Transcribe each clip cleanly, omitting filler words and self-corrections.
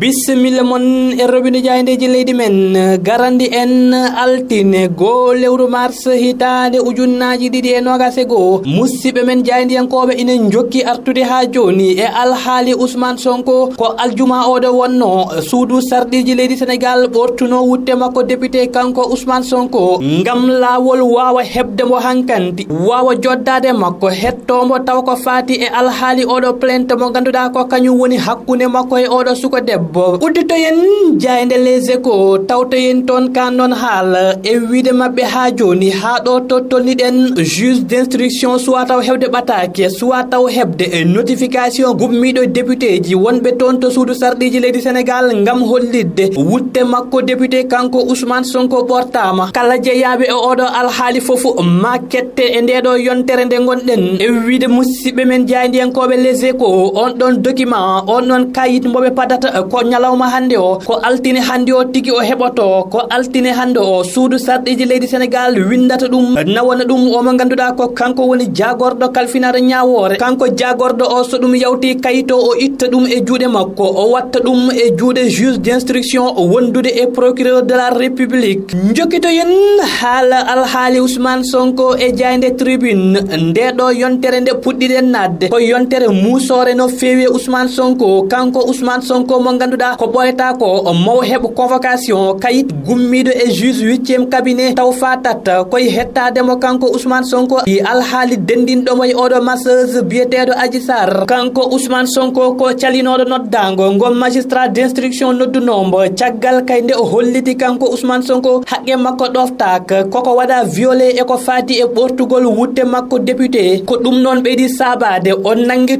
Bismillah mon e robine jayndeji leydi men garandi en altine go lewru mars hitande ujunnaji ɗiɗi e nogase goo musidɓe men jayndiyankoɓe ina jokki artude ha joni e alhaali Ousmane Sonko ko aljuma oɗo wonno suudu sarɗiji leydi Sénégal ɓortuno wutte makko député kanko Ousmane Sonko ngam lawol wawa hebde mo hankanti wawa joddade makko hettomo taw ko fati e alhaali oɗo plainte mo ganduɗa ko kañum woni hakkude makko e oɗo suko debbo udditoyen jayde les échos tawtoyen toon kan non haal e wiide mabɓe ha joni ha ɗo tottolniɗen juge d'instruction soit taw hebde ɓatake soit taw hebde e notification gummiɗo député ji wonɓe toon to suudu sarɗiji leydi Sénégal ngam hollidde wutte makko député kanko Ousmane Sonko ɓortama kala jeeyaɓe e oɗo alhaali foofu ma kette e ndeɗo yontere nde gonɗen e wiide musidɓe men jaydiyankoɓe les échos on ɗon document on ɗon kayit moɓe padata ko ñalawma hande o ko altine hande o tigi o heɓoto ko altine hande o suudu sarɗiji leydi Sénégal windata ɗum nawana ɗum omo ganduɗa ko kanko woni jagorɗo kalfinare ñawore kanko jagorɗo o so ɗum yawti kayito o itta ɗum e juuɗe makko o watta ɗum e juuɗe juge d'instruction wondude e procureur de la république jokkitoyen haala alhaali Ousmane Sonko e jayde tribune ndeɗo yontere nde puɗɗiɗen nadde ko yontere musore no feewi Ousmane Sonko kanko Ousmane Sonko mo ganduɗa ko ɓoyata ko maw heɓ convocation kayit gummiɗo e juge 8e cabinet taw fatat koye hettademo kanko Ousmane Sonko i alhaali dendinɗomo e oɗo masseuse biyeteɗo Adji Sarr kanko Ousmane Sonko ko calinoɗo noddago ngo magistrat d'instruction noddunombo caggal kay nde o holliti kanko Ousmane Sonko haqqe makko ɗoftaka koko waɗa violé e ko fati e ɓortugol wutte makko député ko ɗum noon ɓeydi sabade o nangui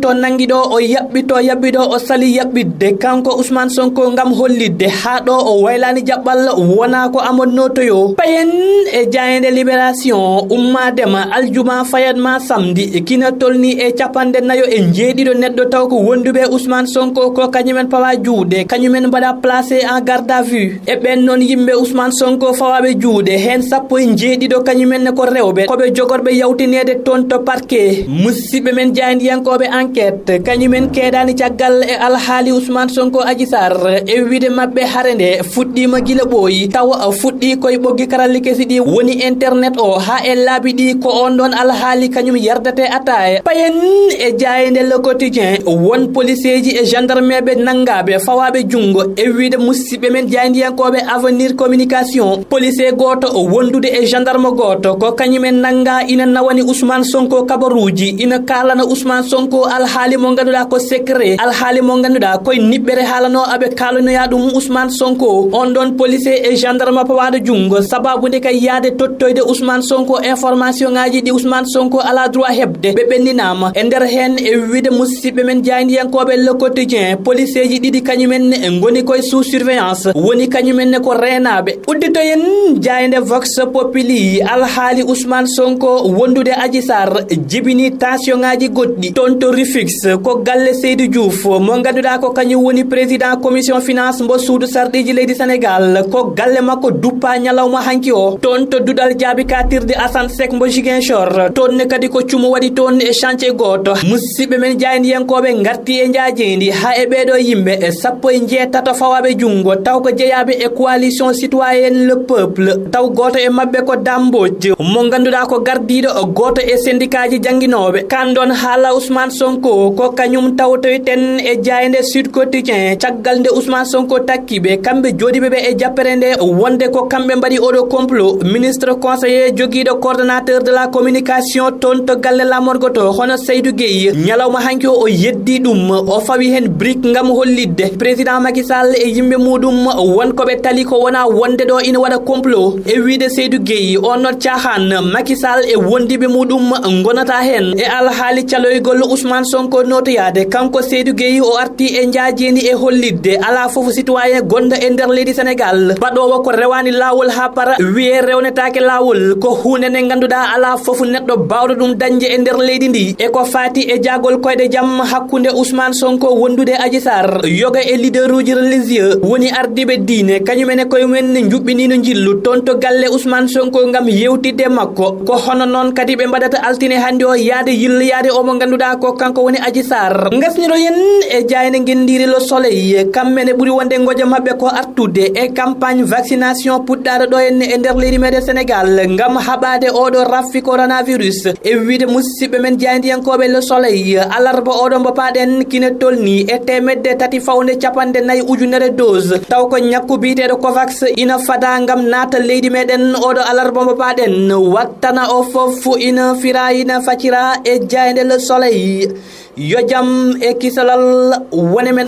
ɗo o yaɓɓi ɗo o sali yaɓɓidde kanko Ousmane Sonko ngam hollidde ha ɗo o waylani jaɓɓal wona ko amadno toyo payen e jayede libération ummadema aljuma fayatma samedi kina tolni e capanɗe nayo e jeeɗiɗo neɗɗo taw ko wonduɓe Ousmane Sonko ko kañumen pawa juuɗe kañumen mbaɗa placé en garde à vue e ɓen noon yimɓe Ousmane Sonko fawaɓe juuɗe hen sappo e jeeɗiɗo kañumen ko rewɓe koɓe jogorɓe yawtinede toon to parquet musidɓe men jayndiyankoɓe enquête kañumen keeɗani caggal e alhaali Ousmane Sonko Adji Sarr e wiide mabɓe hare nde fuɗɗima gila ɓooyi taw fuɗɗi koye ɓoggi karalli kesi ɗi woni internet o ha e laabi ɗi ko on ɗon alhaali kañum yardate ataya payen e jayede le quotidien won policier ji e gendarme ɓe nangaɓe fawaɓe jungo e wiide musidɓe men jayndiyankoɓe avenir communication policier goto wondude e gendarme goto ko kañumen nanga ina nawani Ousmane Sonko kabaruji ina kalana Ousmane Sonko alhaali mo ganduɗa ko secret alhaali mo ganduɗa koye niɓɓere haalano aɓe kalanoya ɗum Ousmane Sonko on ɗon policier e gendarme pawaɗo jungo sababude kay yaade tottoyde Ousmane Sonko information ngaji ɗi Ousmane Sonko ala droit hebde ɓe ɓenninama e nder hen e wiide musidɓe men jayndiyankoɓe le quotidien policier ji ɗiɗi kañumenne e goni koye sous surveillance woni kañumenne ko renaɓe udditoyen jayde vox populi alhaali Ousmane Sonko wondude Adji Sarr jibini tension ngaji goɗɗi toon to Rufisque ko galle Seydou Diouf mo ganduɗa ko kañum woni président commission finance mbo suudu sarɗiji leydi Sénégal ko galle makko duppa ñalawma hanki o toon to duɗal jaabi katirde Assane Seck mbo Ziguinchor toon ne kadi ko cumo waɗi toon e chantier goto musidɓe men jayndiyankoɓe garti e jaajendi ha e ɓeɗo yimɓe e sappo e jeetato fawaɓe jungo taw ko jeeyaɓe e coalition citoyenne le peuple taw goto e mabɓe ko Dambodj mo ganduɗa ko gardiɗo goto e syndicat ji jangguinoɓe kandon haala Ousmane Sonko ko kañum tawtoyten e jayde Sud Quotidien caggal nde Ousmane Sonko takkiɓe kamɓe joɗiɓeɓe e jappere nde wonde ko kamɓe mbaɗi oɗo complot ministre conseiller joguiɗo coordonnateur de la communication toon to galle lamorgo to hono Seydou Gueye ñalawma hanki o yeddi ɗum o fawi hen brique ngam hollidde président Macky Sall e yimɓe muɗum wonkoɓe tali ko wona wonde ɗo ina waɗa complot e wiide Seydou Gueye on not cahan Macky Sall e wondiɓe muɗum gonata hen e alhaali caloygol Ousmane Sonko notoyade kanko Seydou Gueye o arti e jaajendi e hollidde ala foof citoyen gonɗo e nder leydi Sénégal baɗowo ko rewani lawol ha para wiye rewnetake lawol ko hunde nde ganduɗa ala foof neɗɗo bawɗo ɗum dañde e nder leydi ndi e ko fati e jagol koyɗe jaam hakkude Ousmane Sonko wondude Adji Sarr yoga e leader uji religieux woni ardiɓe diine kañumene koye men juɓɓinino jillu toon to galle Ousmane Sonko ngam yewtidde makko ko hono noon kadi ɓe mbaɗata altine hande o yaade omo ganduɗa ko kanko woni Adji Sarr gasniɗo yen e jayne guendiri Le Soleil soleil kammene ɓuri wonde gojo mabɓe ko artude e campagne vaccination puɗɗaɗo ɗo henne e nder leydi meɗen Sénégal ngam haɓade oɗo raffi coronavirus e wiide musidɓe men jayndiyankoɓe le soleil alarba oɗo mbo paɗen kine tolni e temedde tati fawde capanɗe nayyi ujunere dose taw ko ñakku biteɗo covax ina fada ngam naata leydi meɗen oɗo alarba mbo paɗen wattana o foof ina fira ina faccira e jayde le soleil yo jaam e kisalal wone men